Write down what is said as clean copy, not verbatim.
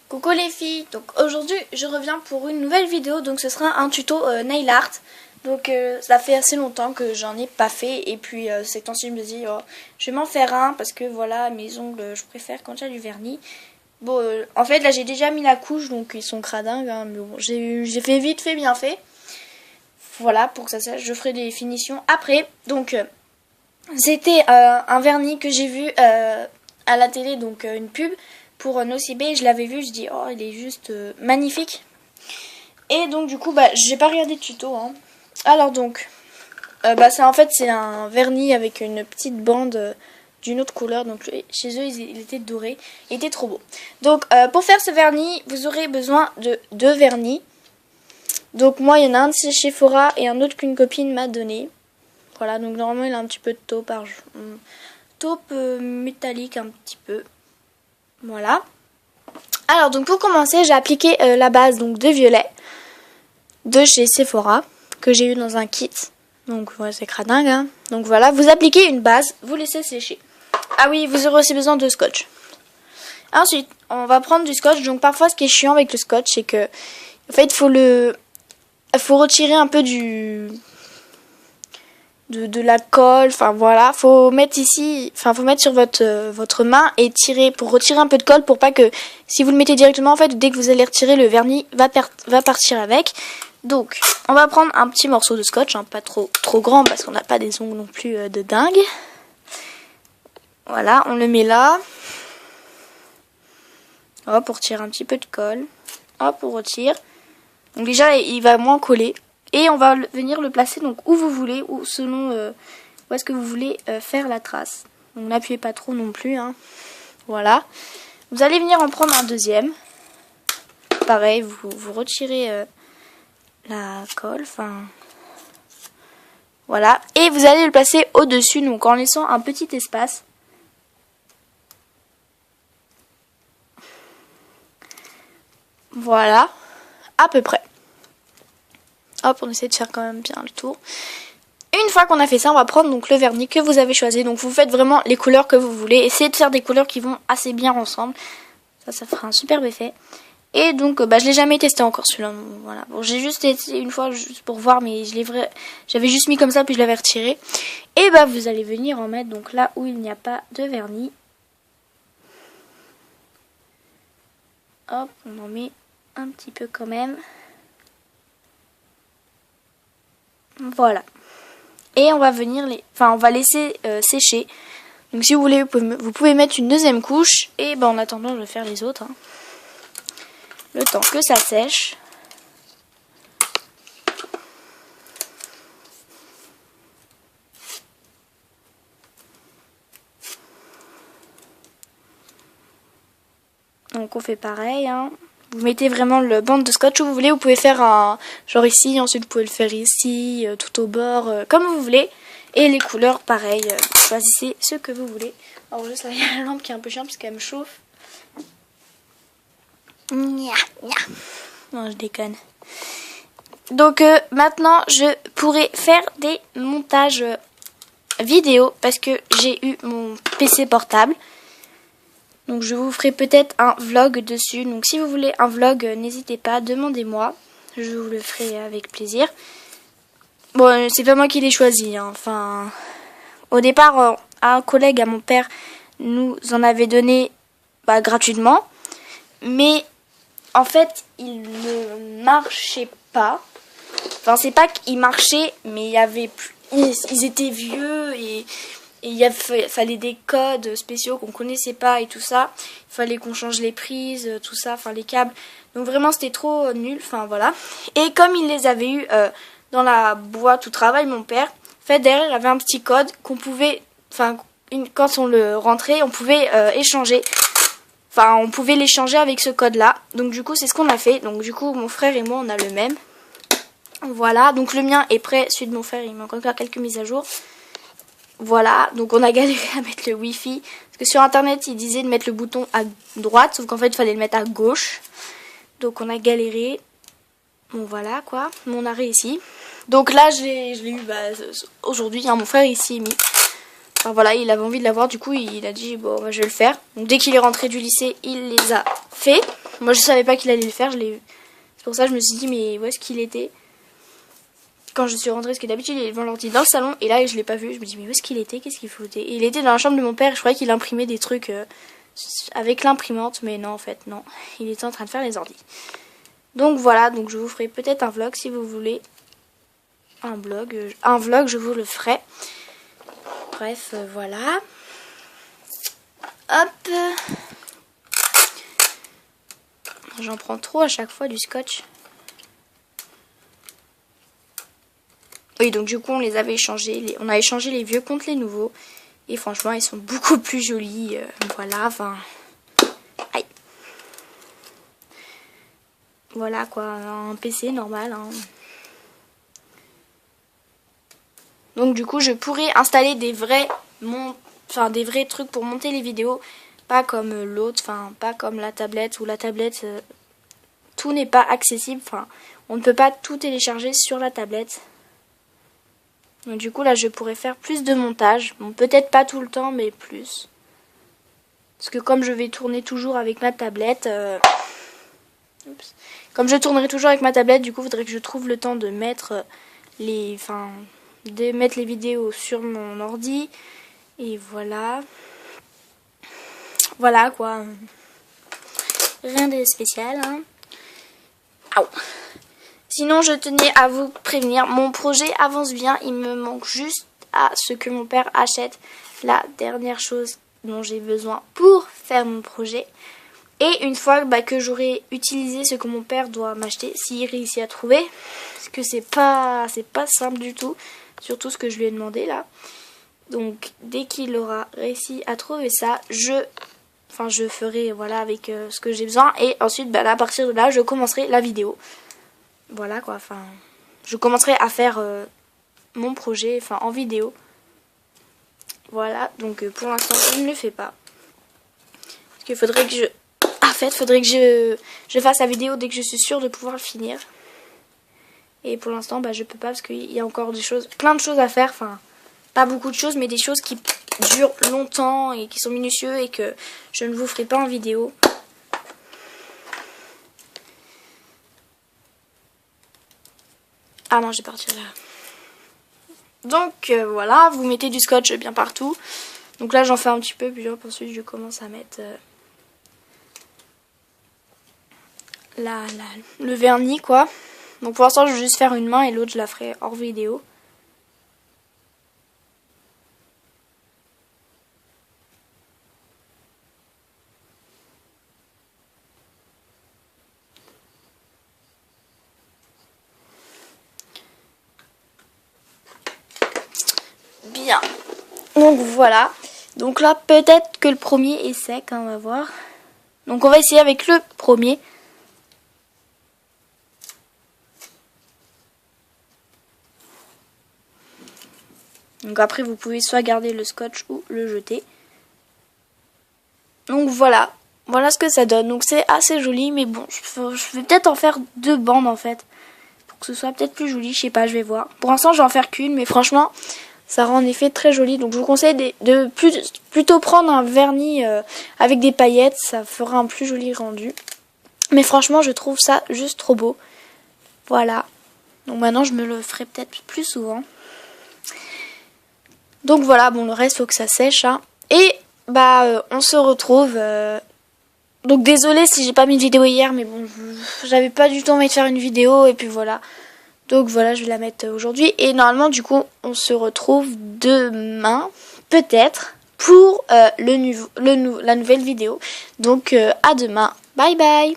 Coucou les filles, donc aujourd'hui je reviens pour une nouvelle vidéo, donc ce sera un tuto nail art. Donc ça fait assez longtemps que j'en ai pas fait et puis ces temps-ci je me dis je vais m'en faire un parce que voilà mes ongles je préfère quand il y a du vernis. Bon en fait là j'ai déjà mis la couche donc ils sont cradingues hein, mais bon j'ai fait vite fait bien fait. Voilà pour que ça sèche, je ferai des finitions après. Donc c'était un vernis que j'ai vu à la télé, donc une pub pour Nocibé, je l'avais vu, je dis oh il est juste magnifique. Et donc du coup j'ai pas regardé de tuto hein. Alors donc en fait c'est un vernis avec une petite bande d'une autre couleur, donc chez eux il était doré, il était trop beau. Donc pour faire ce vernis vous aurez besoin de 2 vernis. Donc moi il y en a un de chez Sephora et un autre qu'une copine m'a donné. Voilà, donc normalement il a un petit peu de taupe, taupe métallique un petit peu. Voilà. Alors donc pour commencer j'ai appliqué la base donc de violet de chez Sephora que j'ai eu dans un kit. Donc ouais, c'est cradingue hein. Donc voilà, vous appliquez une base, vous laissez sécher. Ah oui, vous aurez aussi besoin de scotch. Ensuite on va prendre du scotch. Donc parfois ce qui est chiant avec le scotch c'est que en fait il faut retirer un peu de la colle, enfin voilà, faut mettre ici, enfin faut mettre sur votre main et tirer pour retirer un peu de colle pour pas que si vous le mettez directement en fait dès que vous allez retirer le vernis va partir avec. Donc on va prendre un petit morceau de scotch, hein, pas trop grand parce qu'on n'a pas des ongles non plus de dingue. Voilà, on le met là. Hop, on retire un petit peu de colle. Hop, on retire. Donc déjà il va moins coller. Et on va venir le placer donc où vous voulez, ou selon où est-ce que vous voulez faire la trace. Donc n'appuyez pas trop non plus. Hein. Voilà. Vous allez venir en prendre un deuxième. Pareil, vous retirez la colle. Enfin, voilà. Et vous allez le placer au-dessus, donc en laissant un petit espace. Voilà. À peu près. Hop, on essaie de faire quand même bien le tour. Une fois qu'on a fait ça, on va prendre donc le vernis que vous avez choisi. Donc vous faites vraiment les couleurs que vous voulez. Essayez de faire des couleurs qui vont assez bien ensemble. Ça fera un superbe effet. Et donc je l'ai jamais testé encore celui-là. Voilà. Bon, j'ai juste testé une fois juste pour voir, mais j'avais juste mis comme ça puis je l'avais retiré. Et vous allez venir en mettre donc là où il n'y a pas de vernis. Hop, on en met un petit peu quand même. Voilà. Et on va venir on va laisser sécher. Donc si vous voulez, vous pouvez mettre une deuxième couche. Et en attendant, je vais faire les autres. Hein. Le temps que ça sèche. Donc on fait pareil. Hein. Vous mettez vraiment le bande de scotch où vous voulez. Vous pouvez faire un genre ici, ensuite vous pouvez le faire ici, tout au bord, comme vous voulez. Et les couleurs, pareil, choisissez ce que vous voulez. Alors juste là, il y a la lampe qui est un peu chiante parce qu'elle me chauffe. Non, je déconne. Donc maintenant, je pourrais faire des montages vidéo parce que j'ai eu mon PC portable. Donc je vous ferai peut-être un vlog dessus. Donc si vous voulez un vlog, n'hésitez pas, demandez-moi. Je vous le ferai avec plaisir. Bon, c'est pas moi qui l'ai choisi. Hein. Enfin, au départ, un collègue à mon père nous en avait donné gratuitement. Mais en fait, il ne marchait pas. Enfin, c'est pas qu'il marchait, mais il y avait plus... Ils étaient vieux et il fallait des codes spéciaux qu'on connaissait pas et tout ça. Il fallait qu'on change les prises, tout ça, enfin les câbles. Donc vraiment c'était trop nul, enfin voilà. Et comme il les avait eu dans la boîte où travaille mon père, en fait derrière il y avait un petit code qu'on pouvait, quand on le rentrait, on pouvait échanger. Enfin on pouvait l'échanger avec ce code là. Donc du coup c'est ce qu'on a fait. Donc du coup mon frère et moi on a le même. Voilà, donc le mien est prêt, celui de mon frère il manque encore quelques mises à jour. Voilà, donc on a galéré à mettre le wifi. Parce que sur internet, il disait de mettre le bouton à droite, sauf qu'en fait, il fallait le mettre à gauche. Donc on a galéré. Bon voilà quoi, mais on a réussi. Donc là, je l'ai eu aujourd'hui, hein, mon frère il s'y est mis. Enfin voilà, il avait envie de l'avoir, du coup il a dit bon je vais le faire. Donc dès qu'il est rentré du lycée, il les a fait. Moi je savais pas qu'il allait le faire, c'est pour ça que je me suis dit mais où est-ce qu'il était quand je suis rentrée, parce que d'habitude il est devant l'ordi dans le salon, et là je l'ai pas vu, je me dis mais où est-ce qu'il était, qu'est-ce qu'il foutait? Et il était dans la chambre de mon père, je croyais qu'il imprimait des trucs avec l'imprimante, mais non en fait non, il était en train de faire les ordis. Donc voilà, donc je vous ferai peut-être un vlog si vous voulez. Un vlog, je vous le ferai. Bref, voilà. Hop. J'en prends trop à chaque fois du scotch. Oui, donc du coup, on les avait échangés. On a échangé les vieux contre les nouveaux. Et franchement, ils sont beaucoup plus jolis. Voilà, enfin... Aïe. Voilà, quoi. Un PC normal, hein. Donc du coup, je pourrais installer des vrais trucs pour monter les vidéos. Pas comme l'autre, enfin, pas comme la tablette. Ou la tablette, tout n'est pas accessible. Enfin, on ne peut pas tout télécharger sur la tablette. Donc du coup, là, je pourrais faire plus de montage. Bon, peut-être pas tout le temps, mais plus. Parce que comme je vais tourner toujours avec ma tablette... Comme je tournerai toujours avec ma tablette, du coup, il faudrait que je trouve le temps de mettre les vidéos sur mon ordi. Et voilà. Voilà, quoi. Rien de spécial, hein. Aouh. Sinon, je tenais à vous prévenir, mon projet avance bien. Il me manque juste à ce que mon père achète la dernière chose dont j'ai besoin pour faire mon projet. Et une fois que j'aurai utilisé ce que mon père doit m'acheter, s'il réussit à trouver, parce que c'est pas simple du tout, surtout ce que je lui ai demandé là. Donc dès qu'il aura réussi à trouver ça, je ferai voilà avec ce que j'ai besoin, et ensuite à partir de là, je commencerai la vidéo. Voilà quoi, enfin je commencerai à faire mon projet en vidéo. Voilà, donc pour l'instant je ne le fais pas. Parce qu'il faudrait que je fasse la vidéo dès que je suis sûre de pouvoir le finir. Et pour l'instant, je peux pas parce qu'il y a encore plein de choses à faire. Enfin, pas beaucoup de choses, mais des choses qui durent longtemps et qui sont minutieuses et que je ne vous ferai pas en vidéo. Ah non, j'ai parti là. Donc voilà, vous mettez du scotch bien partout. Donc là, j'en fais un petit peu, puis ensuite je commence à mettre... le vernis quoi. Donc pour l'instant je vais juste faire une main et l'autre je la ferai hors vidéo. Bien. Donc voilà. Donc là peut-être que le premier est sec, hein, on va voir. Donc on va essayer avec le premier. Donc après vous pouvez soit garder le scotch ou le jeter. Donc voilà, voilà ce que ça donne. Donc c'est assez joli, mais bon, je vais peut-être en faire 2 bandes en fait. Pour que ce soit peut-être plus joli, je sais pas, je vais voir. Pour l'instant je vais en faire qu'une, mais franchement ça rend en effet très joli. Donc je vous conseille de plutôt prendre un vernis avec des paillettes, ça fera un plus joli rendu. Mais franchement je trouve ça juste trop beau. Voilà, donc maintenant je me le ferai peut-être plus souvent. Donc voilà, bon le reste faut que ça sèche, hein. Et on se retrouve. Donc désolée si j'ai pas mis de vidéo hier, mais bon j'avais pas du tout envie de faire une vidéo et puis voilà. Donc voilà, je vais la mettre aujourd'hui. Et normalement du coup on se retrouve demain peut-être pour la nouvelle vidéo. Donc à demain. Bye bye.